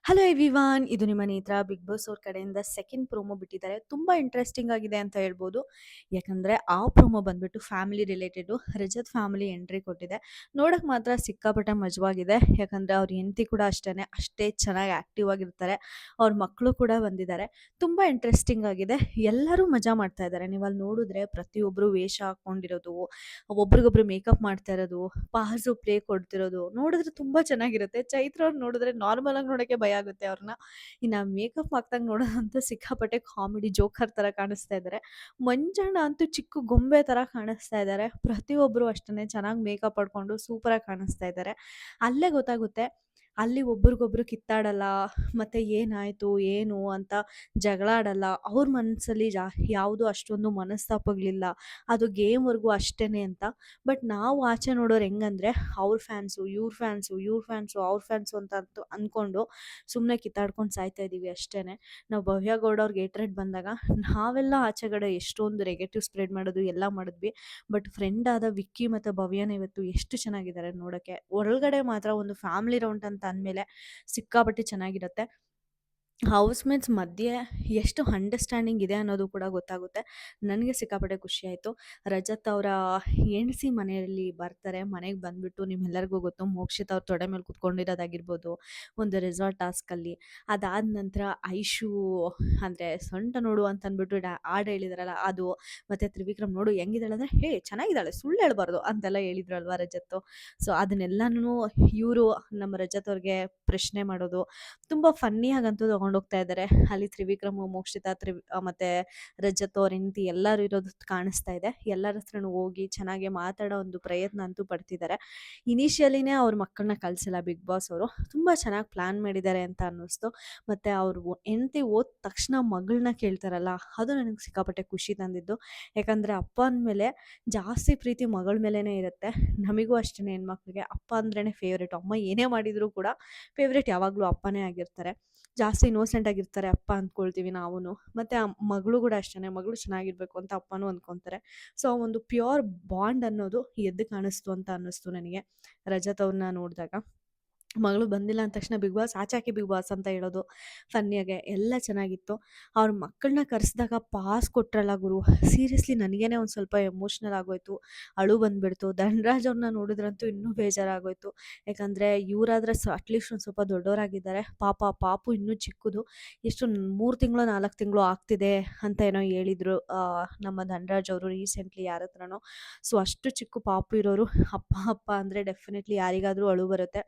Hello everyone, ಇದು ನಿಮ್ಮ ನೇತ್ರ. ಬಿಗ್ ಬಾಸ್ ಅವ್ರ ಕಡೆಯಿಂದ ಸೆಕೆಂಡ್ ಪ್ರೋಮೋ ಬಿಟ್ಟಿದ್ದಾರೆ. ತುಂಬ ಇಂಟ್ರೆಸ್ಟಿಂಗ್ ಆಗಿದೆ ಅಂತ ಹೇಳ್ಬೋದು. ಯಾಕಂದರೆ ಆ ಪ್ರೋಮೋ ಬಂದ್ಬಿಟ್ಟು family related. Rajat family entry ಕೊಟ್ಟಿದೆ. ನೋಡೋಕೆ ಮಾತ್ರ ಸಿಕ್ಕಾಪಟ್ಟೆ ಮಜವಾಗಿದೆ. ಯಾಕಂದರೆ ಅವ್ರ ಹೆಂಡತಿ ಕೂಡ ಅಷ್ಟೇ ಚೆನ್ನಾಗಿ ಆ್ಯಕ್ಟಿವ್ ಆಗಿರ್ತಾರೆ. ಅವ್ರ ಮಕ್ಕಳು ಕೂಡ ಬಂದಿದ್ದಾರೆ. ತುಂಬ ಇಂಟ್ರೆಸ್ಟಿಂಗ್ ಆಗಿದೆ. ಎಲ್ಲರೂ ಮಜಾ ಮಾಡ್ತಾ ಇದ್ದಾರೆ. ನೀವು ಅಲ್ಲಿ ನೋಡಿದ್ರೆ ಪ್ರತಿಯೊಬ್ಬರು ವೇಷ ಹಾಕ್ಕೊಂಡಿರೋದು, ಒಬ್ರಿಗೊಬ್ರು ಮೇಕಪ್ ಮಾಡ್ತಾ ಇರೋದು, ಪಾಸು ಪ್ಲೇ ಕೊಡ್ತಿರೋದು ನೋಡಿದ್ರೆ ತುಂಬ ಚೆನ್ನಾಗಿರುತ್ತೆ. ಚೈತ್ರ ಅವ್ರು ನೋಡಿದ್ರೆ ನಾರ್ಮಲ್ ಆಗಿ ನೋಡೋಕ್ಕೆ ಭಯ ಆಗುತ್ತೆ ಅವ್ರನ್ನ. ಇನ್ನು ಮೇಕಪ್ ಹಾಕ್ದಾಗ ನೋಡೋದಂತೂ ಸಿಕ್ಕಾಪಟ್ಟೆ ಕಾಮಿಡಿ ಜೋಕರ್ ಥರ ಕಾಣಿಸ್ತಾ ಇದ್ದಾರೆ. ಮಂಜಣ್ಣ ಅಂತೂ ಚಿಕ್ಕ ಗೊಂಬೆ ಥರ ಕಾಣಿಸ್ತಾ ಇದ್ದಾರೆ. ಪ್ರತಿಯೊಬ್ಬರು ಅಷ್ಟೇ ಚೆನ್ನಾಗಿ ಮೇಕಪ್ ಮಾಡ್ಕೊಂಡು ಸೂಪರಾಗಿ ಕಾಣಿಸ್ತಾ ಇದ್ದಾರೆ. ಅಲ್ಲೇ ಗೊತ್ತಾಗುತ್ತೆ ಅಲ್ಲಿ ಒಬ್ರಿಗೊಬ್ರು ಕಿತ್ತಾಡಲ್ಲ, ಮತ್ತು ಏನಾಯಿತು ಏನು ಅಂತ ಜಗಳ ಆಡಲ್ಲ. ಅವ್ರ ಮನಸ್ಸಲ್ಲಿ ಯಾವುದು ಅಷ್ಟೊಂದು ಮನಸ್ತಾಪಗಳಿಲ್ಲ. ಅದು ಗೇಮ್ವರೆಗೂ ಅಷ್ಟೇ ಅಂತ. ಬಟ್ ನಾವು ಆಚೆ ನೋಡೋರು ಹೆಂಗಂದ್ರೆ ಅವ್ರ ಫ್ಯಾನ್ಸು, ಇವ್ರ ಫ್ಯಾನ್ಸು, ಇವ್ರ ಫ್ಯಾನ್ಸು, ಅವ್ರ ಫ್ಯಾನ್ಸು ಅಂತ ಅಂದ್ಕೊಂಡು ಸುಮ್ಮನೆ ಕಿತ್ತಾಡ್ಕೊಂಡು ಸಾಯ್ತಾ ಇದ್ದೀವಿ ಅಷ್ಟೇ. ನಾವು ಭವ್ಯ ಗೌಡ ಅವ್ರಿಗೆ ಏಟ್ರೇಟ್ ಬಂದಾಗ ನಾವೆಲ್ಲ ಆಚೆಗಡೆ ಎಷ್ಟೊಂದು ನೆಗೆಟಿವ್ ಸ್ಪ್ರೆಡ್ ಮಾಡೋದು ಎಲ್ಲ ಮಾಡಿದ್ವಿ. ಬಟ್ ಫ್ರೆಂಡ್ ಆದ ವಿಕ್ಕಿ ಮತ್ತು ಭವ್ಯನ ಇವತ್ತು ಎಷ್ಟು ಚೆನ್ನಾಗಿದ್ದಾರೆ ನೋಡೋಕ್ಕೆ. ಒಳಗಡೆ ಮಾತ್ರ ಒಂದು ಫ್ಯಾಮಿಲಿ ರೌಂಡ್ ಅಂತ ಅಂದಮೇಲೆ ಸಿಕ್ಕಾಪಟ್ಟೆ ಚೆನ್ನಾಗಿರುತ್ತೆ. ಹೌಸ್‌ಮೇಟ್ಸ್ ಮಧ್ಯೆ ಎಷ್ಟು ಅಂಡರ್‌ಸ್ಟ್ಯಾಂಡಿಂಗ್ ಇದೆ ಅನ್ನೋದು ಕೂಡ ಗೊತ್ತಾಗುತ್ತೆ. ನನಗೆ ಸಿಕ್ಕಾಪಟ್ಟೆ ಖುಷಿಯಾಯಿತು. ರಜತ್ ಅವರ ಹೆಂಡತಿ ಮನೆಯಲ್ಲಿ ಬರ್ತಾರೆ. ಮನೆಗೆ ಬಂದುಬಿಟ್ಟು ನಿಮ್ಮೆಲ್ಲರಿಗೂ ಗೊತ್ತು ಮೋಕ್ಷಿತ್ ಅವ್ರ ತೊಡೆ ಮೇಲೆ ಕುತ್ಕೊಂಡಿರೋದಾಗಿರ್ಬೋದು, ಒಂದು ರೆಸಾರ್ಟ್ ಟಾಸ್ಕಲ್ಲಿ. ಅದಾದ ನಂತರ ಐಶು ಅಂದರೆ ಸೊಂಟ ನೋಡು ಅಂತ ಅಂದ್ಬಿಟ್ಟು ಹಾಡು ಹೇಳಿದಾರಲ್ಲ ಅದು, ಮತ್ತು ತ್ರಿವಿಕ್ರಮ್ ನೋಡು ಹೆಂಗಿದ್ದಾಳೆ ಅಂದರೆ, ಹೇ ಚೆನ್ನಾಗಿದ್ದಾಳೆ ಸುಳ್ಳು ಹೇಳ್ಬಾರ್ದು ಅಂತೆಲ್ಲ ಹೇಳಿದ್ರಲ್ವ ರಜತ್ತು. ಸೊ ಅದನ್ನೆಲ್ಲನೂ ಇವರು ನಮ್ಮ ರಜತ್ ಅವ್ರಿಗೆ ಪ್ರಶ್ನೆ ಮಾಡೋದು ತುಂಬ ಫನ್ನಿಯಾಗಂತೂ ತೊಗೊಂಡೋಗ್ತಾ ಇದ್ದಾರೆ. ಅಲ್ಲಿ ತ್ರಿವಿಕ್ರಮ್, ಮೋಕ್ಷಿತಾ, ಮತ್ತು ರಜತ್ ಅವ್ರ ಹೆಂಡತಿ ಎಲ್ಲರೂ ಇರೋದು ಕಾಣಿಸ್ತಾ ಇದೆ. ಎಲ್ಲರ ಹತ್ರನೂ ಹೋಗಿ ಚೆನ್ನಾಗಿ ಮಾತಾಡೋ ಒಂದು ಪ್ರಯತ್ನ ಅಂತೂ ಪಡ್ತಿದ್ದಾರೆ. ಇನಿಷಿಯಲಿನೇ ಅವ್ರ ಮಕ್ಕಳನ್ನ ಕಳಿಸಿಲ್ಲ ಬಿಗ್ ಬಾಸ್ ಅವರು. ತುಂಬ ಚೆನ್ನಾಗಿ ಪ್ಲ್ಯಾನ್ ಮಾಡಿದ್ದಾರೆ ಅಂತ ಅನ್ನಿಸ್ತು. ಮತ್ತು ಅವ್ರು ಹೆಂಡತಿ ಹೋದ ತಕ್ಷಣ ಮಗಳನ್ನ ಕೇಳ್ತಾರಲ್ಲ, ಅದು ನನಗೆ ಸಿಕ್ಕಾಪಟ್ಟೆ ಖುಷಿ ತಂದಿದ್ದು. ಯಾಕಂದರೆ ಅಪ್ಪ ಅಂದಮೇಲೆ ಜಾಸ್ತಿ ಪ್ರೀತಿ ಮಗಳ ಮೇಲೇ ಇರುತ್ತೆ. ನಮಗೂ ಅಷ್ಟೇ ಹೆಣ್ಮಕ್ಳಿಗೆ ಅಪ್ಪ ಅಂದ್ರೇ ಫೇವ್ರೇಟು. ಅಮ್ಮ ಏನೇ ಮಾಡಿದರೂ ಕೂಡ ಫೇವ್ರೇಟ್ ಯಾವಾಗಲೂ ಅಪ್ಪನೇ ಆಗಿರ್ತಾರೆ. ಜಾಸ್ತಿ ಇನ್ನೋಸೆಂಟ್ ಆಗಿರ್ತಾರೆ ಅಪ್ಪ ಅಂದ್ಕೊಳ್ತೀವಿ ನಾವೂನು. ಮತ್ತು ಆ ಮಗಳು ಕೂಡ ಅಷ್ಟೇ, ಮಗಳು ಚೆನ್ನಾಗಿರ್ಬೇಕು ಅಂತ ಅಪ್ಪನೂ ಅಂದ್ಕೊತಾರೆ. ಸೊ ಆ ಒಂದು ಪ್ಯೂರ್ ಬಾಂಡ್ ಅನ್ನೋದು ಎದ್ದು ಕಾಣಿಸ್ತು ಅಂತ ಅನ್ನಿಸ್ತು ನನಗೆ ರಜತ್ ಅವ್ರನ್ನ ನೋಡಿದಾಗ. ಮಗಳು ಬಂದಿಲ್ಲ ಅಂದ ತಕ್ಷಣ ಬಿಗ್ ಬಾಸ್ ಆಚೆ ಹಾಕಿ ಬಿಗ್ ಬಾಸ್ ಅಂತ ಹೇಳೋದು ಫನ್ನಿಯಾಗೆ ಎಲ್ಲ ಚೆನ್ನಾಗಿತ್ತು. ಅವ್ರ ಮಕ್ಕಳನ್ನ ಕರೆಸಿದಾಗ ಪಾಸ್ ಕೊಟ್ರಲ್ಲ ಗುರು, ಸೀರಿಯಸ್ಲಿ ನನಗೇನೆ ಒಂದು ಸ್ವಲ್ಪ ಎಮೋಷ್ನಲ್ ಆಗೋಯ್ತು. ಅಳು ಬಂದುಬಿಡ್ತು. ಧನ್ರಾಜ್ ಅವ್ರನ್ನ ನೋಡಿದ್ರಂತೂ ಇನ್ನೂ ಬೇಜಾರಾಗೋಯ್ತು. ಯಾಕಂದರೆ ಇವರಾದ್ರೆ ಅಟ್ಲೀಸ್ಟ್ ಒಂದು ಸ್ವಲ್ಪ ದೊಡ್ಡವರಾಗಿದ್ದಾರೆ. ಪಾಪು ಇನ್ನೂ ಚಿಕ್ಕದು. ಎಷ್ಟು 3 ತಿಂಗಳೋ 4 ತಿಂಗಳೋ ಆಗ್ತಿದೆ ಅಂತ ಏನೋ ಹೇಳಿದರು ನಮ್ಮ ಧನ್ರಾಜ್ ಅವರು ರೀಸೆಂಟ್ಲಿ ಯಾರ ಹತ್ರನೋ. ಸೊ ಅಷ್ಟು ಚಿಕ್ಕ ಪಾಪು ಇರೋರು ಅಪ್ಪ ಅಂದರೆ ಡೆಫಿನೆಟ್ಲಿ ಯಾರಿಗಾದರೂ ಅಳು ಬರುತ್ತೆ.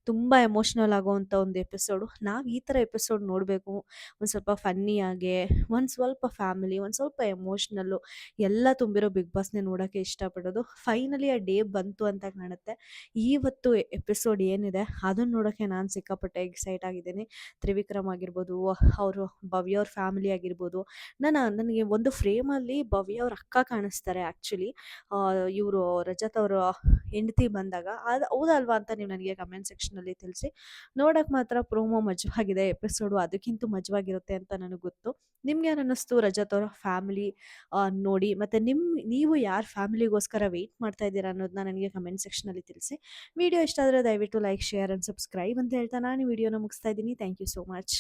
ತುಂಬ ಎಮೋಷ್ನಲ್ ಆಗೋವಂಥ ಒಂದು ಎಪಿಸೋಡು. ನಾವು ಈ ಥರ ಎಪಿಸೋಡ್ ನೋಡಬೇಕು. ಒಂದು ಸ್ವಲ್ಪ ಫನ್ನಿಯಾಗೆ, ಒಂದು ಸ್ವಲ್ಪ ಫ್ಯಾಮಿಲಿ, ಒಂದು ಸ್ವಲ್ಪ ಎಮೋಷ್ನಲ್ಲು ಎಲ್ಲ ತುಂಬಿರೋ ಬಿಗ್ ಬಾಸ್‌ನೇ ನೋಡೋಕ್ಕೆ ಇಷ್ಟಪಡೋದು. ಫೈನಲಿ ಆ ಡೇ ಬಂತು ಅಂತ ಕಾಣುತ್ತೆ. ಇವತ್ತು ಎಪಿಸೋಡ್ ಏನಿದೆ ಅದನ್ನು ನೋಡೋಕ್ಕೆ ನಾನು ಸಿಕ್ಕಾಪಟ್ಟೆ ಎಕ್ಸೈಟ್ ಆಗಿದ್ದೀನಿ. ತ್ರಿವಿಕ್ರಮ್ ಆಗಿರ್ಬೋದು, ಅವರು ಭವ್ಯ ಅವ್ರ ಫ್ಯಾಮಿಲಿ ಆಗಿರ್ಬೋದು. ನನಗೆ ಒಂದು ಫ್ರೇಮಲ್ಲಿ ಭವ್ಯ ಅವ್ರ ಅಕ್ಕ ಕಾಣಿಸ್ತಾರೆ ಆ್ಯಕ್ಚುಲಿ. ಇವರು ರಜತ್ ಅವರ ಹೆಂಡತಿ ಬಂದಾಗ ಅದು ಹೌದಲ್ವಾ ಅಂತ ನೀವು ನನಗೆ ಕಮೆಂಟ್ ಸೆಕ್ಷನಲ್ಲಿ ತಿಳಿಸಿ. ನೋಡೋಕೆ ಮಾತ್ರ ಪ್ರೋಮೋ ಮಜವಾಗಿದೆ. ಎಪಿಸೋಡು ಅದಕ್ಕಿಂತ ಮಜವಾಗಿರುತ್ತೆ ಅಂತ ನನಗೆ ಗೊತ್ತು. ನಿಮ್ಗೆ ಏನು ಅನ್ನಿಸ್ತು ರಜತ್ ಅವರ ಫ್ಯಾಮಿಲಿ ನೋಡಿ? ಮತ್ತು ನೀವು ಯಾರ ಫ್ಯಾಮಿಲಿಗೋಸ್ಕರ ವೆಯ್ಟ್ ಮಾಡ್ತಾ ಇದ್ದೀರಾ ಅನ್ನೋದನ್ನ ನನಗೆ ಕಮೆಂಟ್ ಸೆಕ್ಷನಲ್ಲಿ ತಿಳಿಸಿ. ವಿಡಿಯೋ ಇಷ್ಟ ಆದರೆ ದಯವಿಟ್ಟು ಲೈಕ್, ಶೇರ್ ಆ್ಯಂಡ್ ಸಬ್ಸ್ಕ್ರೈಬ್ ಅಂತ ಹೇಳ್ತಾ ನಾನು ಈ ವಿಡಿಯೋನ ಮುಗಿಸ್ತಾ ಇದ್ದೀನಿ. Thank you so much.